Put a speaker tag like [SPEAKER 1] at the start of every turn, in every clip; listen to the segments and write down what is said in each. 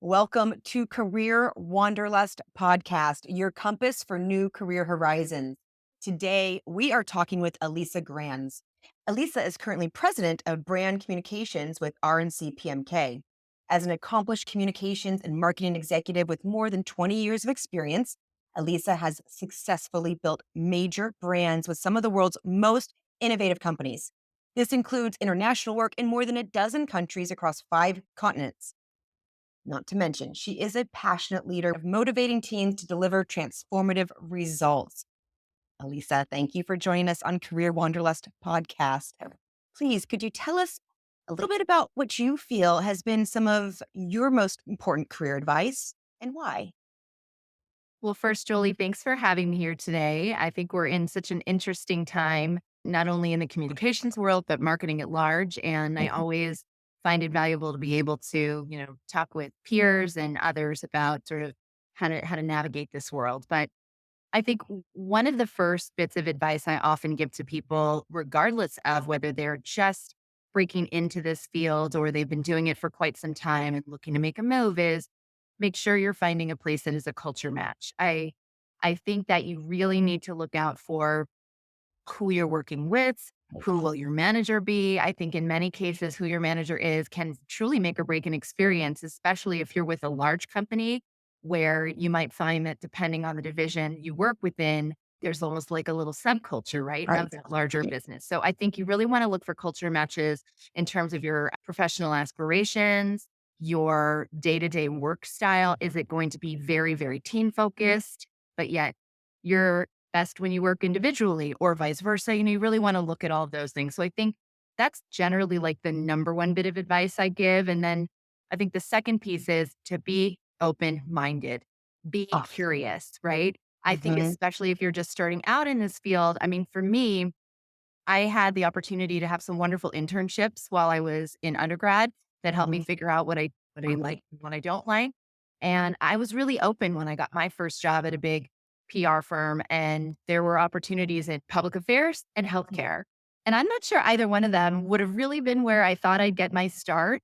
[SPEAKER 1] Welcome to Career Wanderlust podcast, your compass for new career horizons. Today, we are talking with Alisa Granz. Alisa is currently president of brand communications with RNC PMK. As an accomplished communications and marketing executive with more than 20 years of experience, Alisa has successfully built major brands with some of the world's most innovative companies. This includes international work in more than a dozen countries across 5 continents. Not to mention, she is a passionate leader of motivating teams to deliver transformative results. Alisa, thank you for joining us on Career Wanderlust podcast. Please, could you tell us a little bit about what you feel has been some of your most important career advice and why?
[SPEAKER 2] Well, first, Jolie, thanks for having me here today. I think we're in such an interesting time, not only in the communications world, but marketing at large. And I always find it valuable to be able to, talk with peers and others about sort of how to navigate this world. But I think one of the first bits of advice I often give to people, regardless of whether they're just breaking into this field or they've been doing it for quite some time and looking to make a move, is make sure you're finding a place that is a culture match. I think that you really need to look out for who you're working with, who will your manager be. I think in many cases, who your manager is can truly make or break an experience, especially if you're with a large company where you might find that depending on the division you work within, there's almost like a little subculture, right,
[SPEAKER 1] Right.
[SPEAKER 2] of that larger business. So I think you really want to look for culture matches in terms of your professional aspirations, your day-to-day work style. Is it going to be very, very team focused, but yet you're best when you work individually or vice versa? You really want to look at all of those things. So I think that's generally like the number one bit of advice I give. And then I think the second piece is to be open-minded, be
[SPEAKER 1] Oh,
[SPEAKER 2] curious, right? I think
[SPEAKER 1] mhm.
[SPEAKER 2] especially if you're just starting out in this field, I mean, for me, I had the opportunity to have some wonderful internships while I was in undergrad that helped me
[SPEAKER 1] Mhm.
[SPEAKER 2] figure out what I like and what I don't like. And I was really open when I got my first job at a big PR firm, and there were opportunities in public affairs and healthcare. And I'm not sure either one of them would have really been where I thought I'd get my start,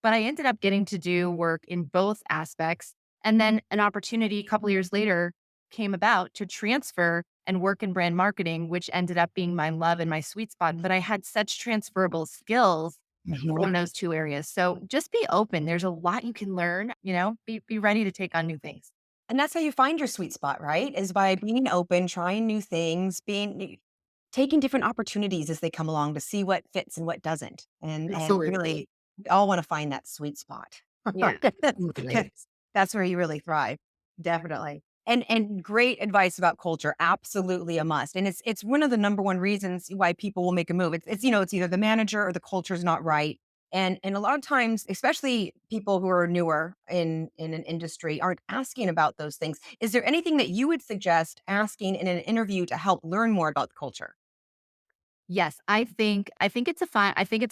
[SPEAKER 2] but I ended up getting to do work in both aspects. And then an opportunity a couple years later came about to transfer and work in brand marketing, which ended up being my love and my sweet spot. But I had such transferable skills from
[SPEAKER 1] Mhm.
[SPEAKER 2] those two areas. So just be open. There's a lot you can learn, be ready to take on new things.
[SPEAKER 1] And that's how you find your sweet spot, right? Is by being open, trying new things, taking different opportunities as they come along to see what fits and what doesn't. And
[SPEAKER 2] Absolutely.
[SPEAKER 1] really, we all want to find that sweet spot.
[SPEAKER 2] Yeah.
[SPEAKER 1] Because
[SPEAKER 2] Absolutely.
[SPEAKER 1] that's where you really thrive. Definitely. And great advice about culture. Absolutely a must. And it's one of the number one reasons why people will make a move. It's either the manager or the culture's not right. And a lot of times, especially people who are newer in an industry aren't asking about those things. Is there anything that you would suggest asking in an interview to help learn more about the culture?
[SPEAKER 2] Yes, I think it's a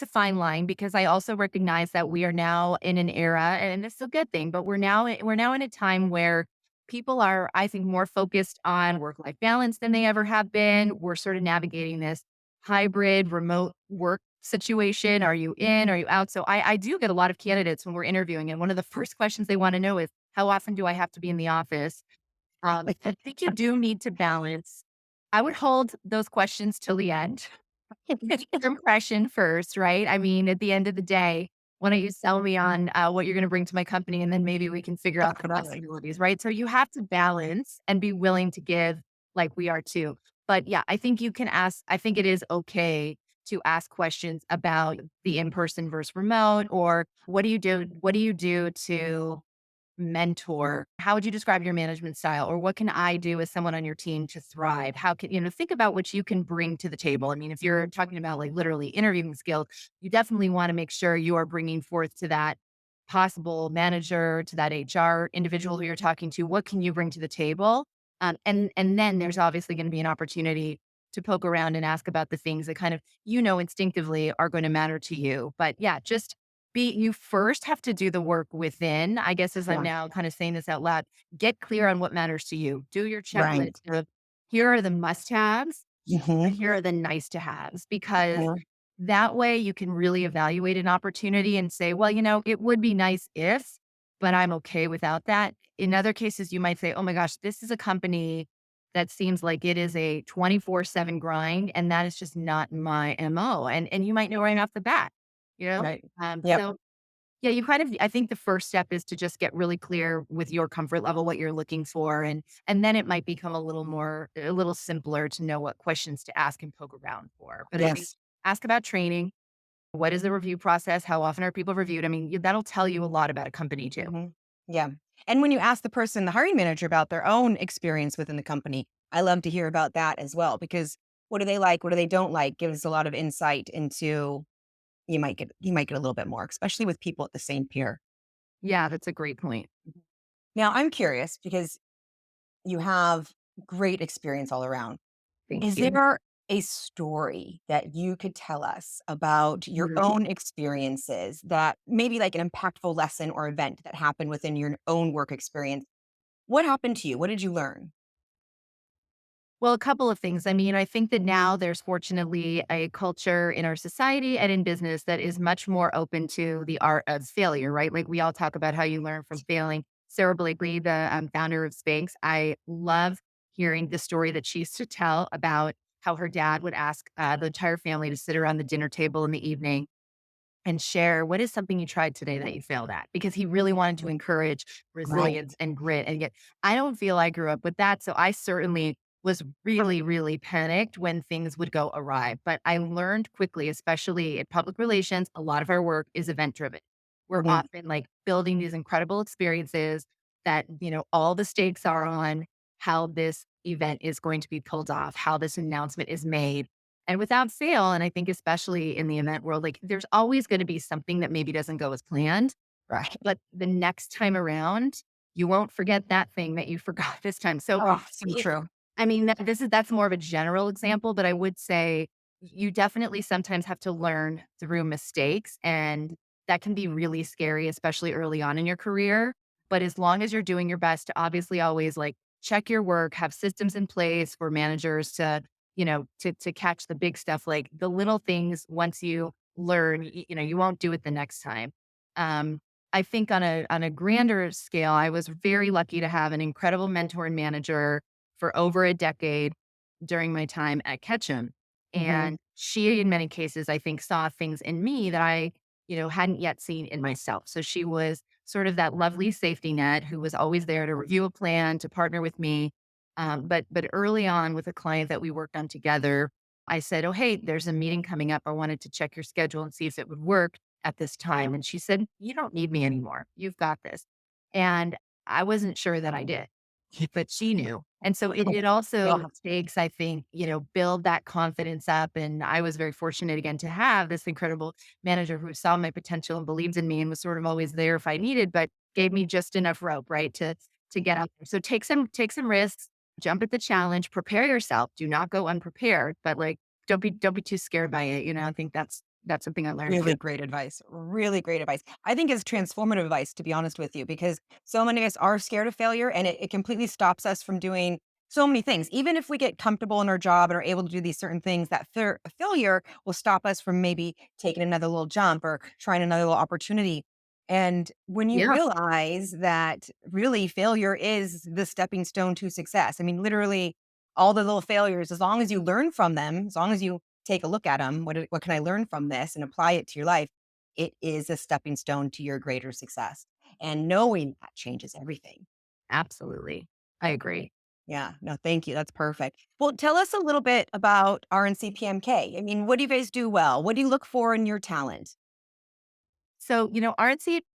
[SPEAKER 2] fine line, because I also recognize that we are now in an era, and it's a good thing, but we're now in a time where people are, I think, more focused on work-life balance than they ever have been. We're sort of navigating this hybrid remote work situation. Are you in? Are you out? So I do get a lot of candidates when we're interviewing, and one of the first questions they want to know is, how often do I have to be in the office? I think you do need to balance. I would hold those questions till the end. Get your impression first, right? I mean, at the end of the day, why don't you sell me on what you're going to bring to my company, and then maybe we can figure out the
[SPEAKER 1] Definitely.
[SPEAKER 2] possibilities, right? So you have to balance and be willing to give, like we are too. But yeah, I think you can ask. I think it is okay to ask questions about the in-person versus remote, or what do you do? What do you do to mentor? How would you describe your management style? Or what can I do as someone on your team to thrive? How can, think about what you can bring to the table. I mean, if you're talking about like literally interviewing skills, you definitely want to make sure you are bringing forth to that possible manager, to that HR individual who you're talking to, what can you bring to the table? And then there's obviously going to be an opportunity to poke around and ask about the things that kind of, instinctively are going to matter to you. But yeah, just you first have to do the work within, I guess, as I'm
[SPEAKER 1] Yeah.
[SPEAKER 2] now kind of saying this out loud, get clear on what matters to you. Do your
[SPEAKER 1] Right.
[SPEAKER 2] checklist of, here are the must-haves,
[SPEAKER 1] Mhm.
[SPEAKER 2] here are the nice-to-haves, because
[SPEAKER 1] Mhm.
[SPEAKER 2] that way you can really evaluate an opportunity and say, well, it would be nice if, but I'm okay without that. In other cases, you might say, oh my gosh, this is a company that seems like it is a 24/7 grind, and that is just not my MO. And you might know right off the bat, you know?
[SPEAKER 1] Right.
[SPEAKER 2] Um,
[SPEAKER 1] Yep.
[SPEAKER 2] so yeah, you kind of I think the first step is to just get really clear with your comfort level, what you're looking for, and then it might become a little simpler to know what questions to ask and poke around for. But I think
[SPEAKER 1] Yes.
[SPEAKER 2] ask about training. What is the review process? How often are people reviewed? I mean, that'll tell you a lot about a company too.
[SPEAKER 1] Mhm. Yeah. And when you ask the person, the hiring manager, about their own experience within the company, I love to hear about that as well, because what do they like? What do they don't like? Gives a lot of insight into you might get a little bit more, especially with people at the same peer.
[SPEAKER 2] Yeah, that's a great point.
[SPEAKER 1] Mhm. Now, I'm curious because you have great experience all around.
[SPEAKER 2] Thank
[SPEAKER 1] Is
[SPEAKER 2] you.
[SPEAKER 1] there a story that you could tell us about your
[SPEAKER 2] Mhm.
[SPEAKER 1] own experiences, that maybe like an impactful lesson or event that happened within your own work experience? What happened to you? What did you learn?
[SPEAKER 2] Well, a couple of things. I mean, I think that now there's fortunately a culture in our society and in business that is much more open to the art of failure, right? Like we all talk about how you learn from failing. Sarah Blakely, the founder of Spanx, I love hearing the story that she used to tell about how her dad would ask the entire family to sit around the dinner table in the evening and share what is something you tried today that you failed at, because he really wanted to encourage
[SPEAKER 1] Right.
[SPEAKER 2] resilience and grit. And yet I don't feel I grew up with that, so I certainly was really really panicked when things would go awry. But I learned quickly, especially in public relations, a lot of our work is event driven. We're
[SPEAKER 1] Mhm.
[SPEAKER 2] often like building these incredible experiences that all the stakes are on how this event is going to be pulled off, how this announcement is made. And without fail, and I think especially in the event world, like there's always going to be something that maybe doesn't go as planned,
[SPEAKER 1] Right.
[SPEAKER 2] but the next time around, you won't forget that thing that you forgot this time. So,
[SPEAKER 1] Oh, so
[SPEAKER 2] it,
[SPEAKER 1] true.
[SPEAKER 2] I mean, that's more of a general example, but I would say you definitely sometimes have to learn through mistakes, and that can be really scary, especially early on in your career. But as long as you're doing your best to obviously always like check your work, have systems in place for managers to to catch the big stuff, like the little things, once you learn, you won't do it the next time. Um, I think on a grander scale, I was very lucky to have an incredible mentor and manager for over a decade during my time at Ketchum.
[SPEAKER 1] Mhm.
[SPEAKER 2] And she, in many cases, I think saw things in me that I, hadn't yet seen in myself. So she was sort of that lovely safety net who was always there to review a plan, to partner with me, but early on with a client that we worked on together, I said, "Oh, hey, there's a meeting coming up. I wanted to check your schedule and see if it would work at this time." And she said, "You don't need me anymore. You've got this." And I wasn't sure that I did, but she knew. And so it
[SPEAKER 1] We all
[SPEAKER 2] also
[SPEAKER 1] have
[SPEAKER 2] takes, I think, build that confidence up. And I was very fortunate again to have this incredible manager who saw my potential and believed in me and was sort of always there if I needed, but gave me just enough rope, right, to get out there. So take some risks, jump at the challenge, prepare yourself. Do not go unprepared, but like don't be too scared by it. I think that's something I learned too.
[SPEAKER 1] really great advice. Really great advice. I think it's transformative advice, to be honest with you, because so many of us are scared of failure, and it completely stops us from doing so many things. Even if we get comfortable in our job and are able to do these certain things, that failure will stop us from maybe taking another little jump or trying another little opportunity. And when you
[SPEAKER 2] Yeah,
[SPEAKER 1] realize that really failure is the stepping stone to success, I mean, literally all the little failures, as long as you learn from them, as long as you take a look at them. What can I learn from this and apply it to your life? It is a stepping stone to your greater success. And knowing that changes everything.
[SPEAKER 2] absolutely. I agree.
[SPEAKER 1] Yeah. No, thank you. That's perfect. Well, tell us a little bit about RNCPMK. I mean, what do you guys do well? What do you look for in your talent?
[SPEAKER 2] So,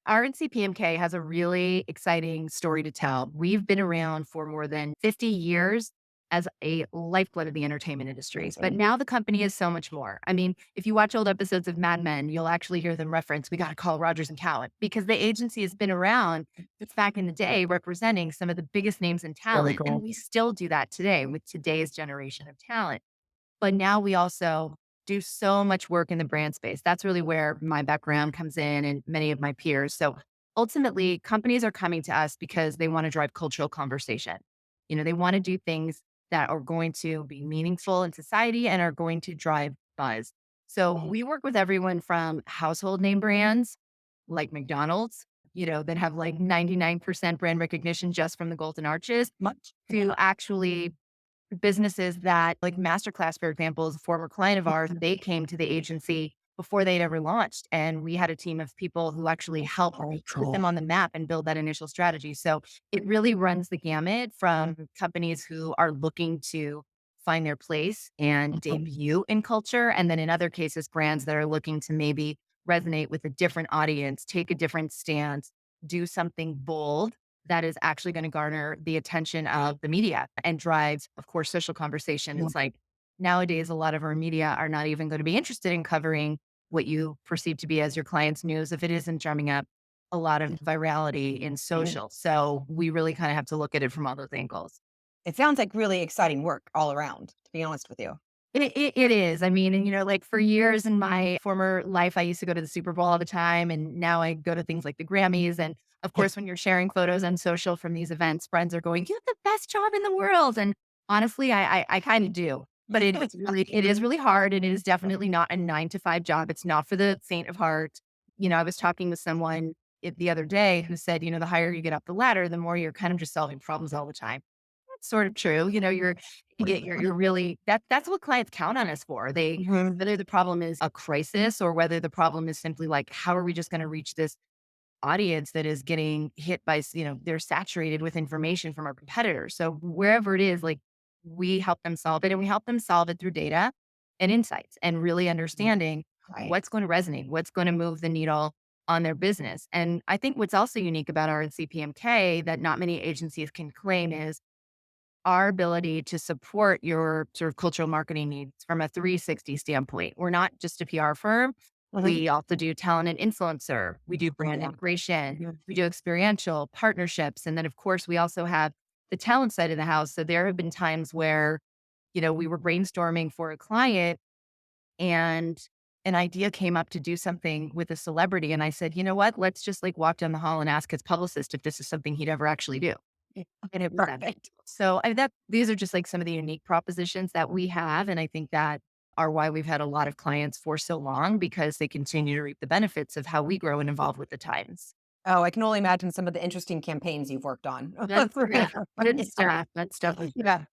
[SPEAKER 2] RNC PMK has a really exciting story to tell. We've been around for more than 50 years as a lifeblood of the entertainment industry. But
[SPEAKER 1] Amazing.
[SPEAKER 2] now the company is so much more. I mean, if you watch old episodes of Mad Men, you'll actually hear them reference, we got to call Rogers and Cowan, because the agency has been around since back in the day, representing some of the biggest names in
[SPEAKER 1] Really
[SPEAKER 2] talent. And
[SPEAKER 1] cool.
[SPEAKER 2] we still do that today with today's generation of talent. But now we also do so much work in the brand space. That's really where my background comes in and many of my peers. So ultimately, companies are coming to us because they want to drive cultural conversation. They want to do things that are going to be meaningful in society and are going to drive buzz. So we work with everyone from household name brands like McDonald's that have like 99% brand recognition just from the Golden Arches, much to actually businesses that like Masterclass, for example, is a former client of ours. They came to the agency before they'd ever launched. And we had a team of people who actually helped put them on the map and build that initial strategy. So it really runs the gamut from companies who are looking to find their place and debut in culture. And then in other cases, brands that are looking to maybe resonate with a different audience, take a different stance, do something bold that is actually going to garner the attention of the media and drive, of course, social conversation. It's like nowadays, a lot of our media are not even going to be interested in covering what you perceive to be as your client's news if it isn't drumming up a lot of virality in social. So we really kind of have to look at it from all those angles.
[SPEAKER 1] It sounds like really exciting work all around, to be honest with you.
[SPEAKER 2] It is. I mean, and like for years in my former life, I used to go to the Super Bowl all the time. And now I go to things like the Grammys. And of course, when you're sharing photos on social from these events, friends are going, "You have the best job in the world." And honestly, I kind of do. But it is really hard. And it is definitely not a 9 to 5 job. It's not for the faint of heart. I was talking with someone the other day who said, the higher you get up the ladder, the more you're kind of just solving problems all the time. Sort of true. You're really that's what clients count on us for.
[SPEAKER 1] Mhm.
[SPEAKER 2] Whether the problem is a crisis or whether the problem is simply like, how are we just going to reach this audience that is getting hit by, they're saturated with information from our competitors. So wherever it is, like we help them solve it and we help them solve it through data and insights and really understanding
[SPEAKER 1] Right.
[SPEAKER 2] what's going to resonate, what's going to move the needle on their business. And I think what's also unique about our CPMK that not many agencies can claim is our ability to support your sort of cultural marketing needs from a 360 standpoint. We're not just a PR firm.
[SPEAKER 1] Mhm.
[SPEAKER 2] We also do talent and influencer. We do brand integration. We do experiential partnerships. And then, of course, we also have the talent side of the house. So there have been times where, we were brainstorming for a client and an idea came up to do something with a celebrity. And I said, you know what? Let's just like walk down the hall and ask his publicist if this is something he'd ever actually do. And it was them.
[SPEAKER 1] Perfect.
[SPEAKER 2] So that these are just like some of the unique propositions that we have. And I think that are why we've had a lot of clients for so long because they continue to reap the benefits of how we grow and evolve with the times.
[SPEAKER 1] Oh, I can only imagine some of the interesting campaigns you've worked on.
[SPEAKER 2] That's yeah, good stuff. That's stuff.
[SPEAKER 1] Yeah.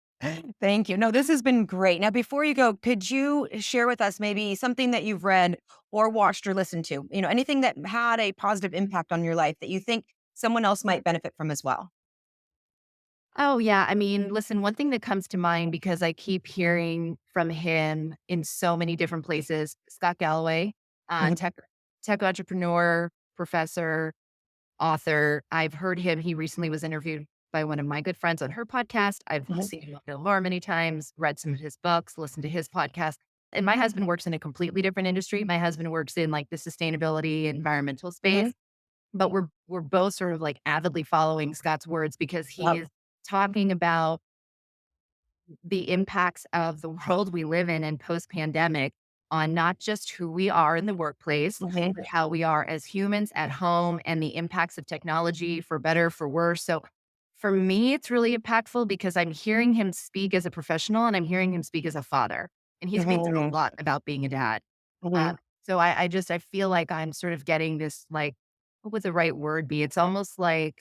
[SPEAKER 1] Thank you. No, this has been great. Now, before you go, could you share with us maybe something that you've read or watched or listened to? Anything that had a positive impact on your life that you think someone else might benefit from as well?
[SPEAKER 2] Oh, yeah. I mean, listen, one thing that comes to mind because I keep hearing from him in so many different places, Scott Galloway,
[SPEAKER 1] Mhm.
[SPEAKER 2] tech entrepreneur, professor, author. I've heard him. He recently was interviewed by one of my good friends on her podcast. I've
[SPEAKER 1] Mhm.
[SPEAKER 2] seen him on Bill Maher many times, read some of his books, listened to his podcast. And my husband works in a completely different industry. My husband works in like the sustainability environmental
[SPEAKER 1] Mhm.
[SPEAKER 2] space, but we're both sort of like avidly following Scott's words because he
[SPEAKER 1] Yep.
[SPEAKER 2] is talking about the impacts of the world we live in and post pandemic on not just who we are in the workplace,
[SPEAKER 1] Mhm.
[SPEAKER 2] but how we are as humans at home and the impacts of technology for better, for worse. So for me, it's really impactful because I'm hearing him speak as a professional and I'm hearing him speak as a father. And he speaks a
[SPEAKER 1] Mhm.
[SPEAKER 2] lot about being a dad.
[SPEAKER 1] Mhm.
[SPEAKER 2] So I feel like I'm sort of getting this like, what would the right word be? It's almost like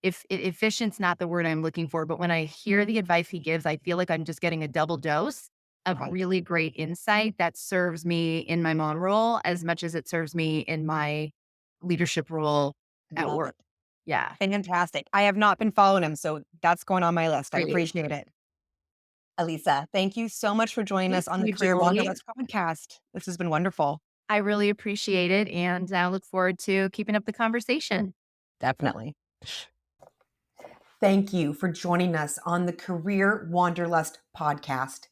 [SPEAKER 2] if efficient's not the word I'm looking for, but when I hear the advice he gives, I feel like I'm just getting a double dose of
[SPEAKER 1] Right.
[SPEAKER 2] really great insight that serves me in my mom role as much as it serves me in my leadership role at
[SPEAKER 1] Love
[SPEAKER 2] work.
[SPEAKER 1] it.
[SPEAKER 2] Yeah.
[SPEAKER 1] Fantastic. I have not been following him, so that's going on my list. I
[SPEAKER 2] Great.
[SPEAKER 1] appreciate it. Alisa, thank you so much for joining
[SPEAKER 2] Thank
[SPEAKER 1] us on the
[SPEAKER 2] you,
[SPEAKER 1] Career
[SPEAKER 2] Julie.
[SPEAKER 1] Wanderlust podcast. This has been wonderful.
[SPEAKER 2] I really appreciate it. And I look forward to keeping up the conversation.
[SPEAKER 1] Definitely. Thank you for joining us on the Career Wanderlust podcast.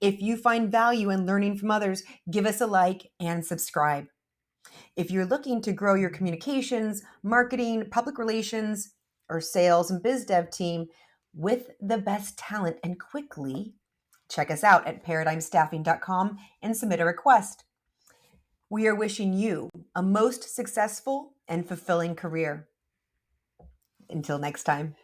[SPEAKER 1] If you find value in learning from others, give us a like and subscribe. If you're looking to grow your communications, marketing, public relations, or sales and biz dev team with the best talent and quickly, check us out at paradigmstaffing.com and submit a request. We are wishing you a most successful and fulfilling career. Until next time.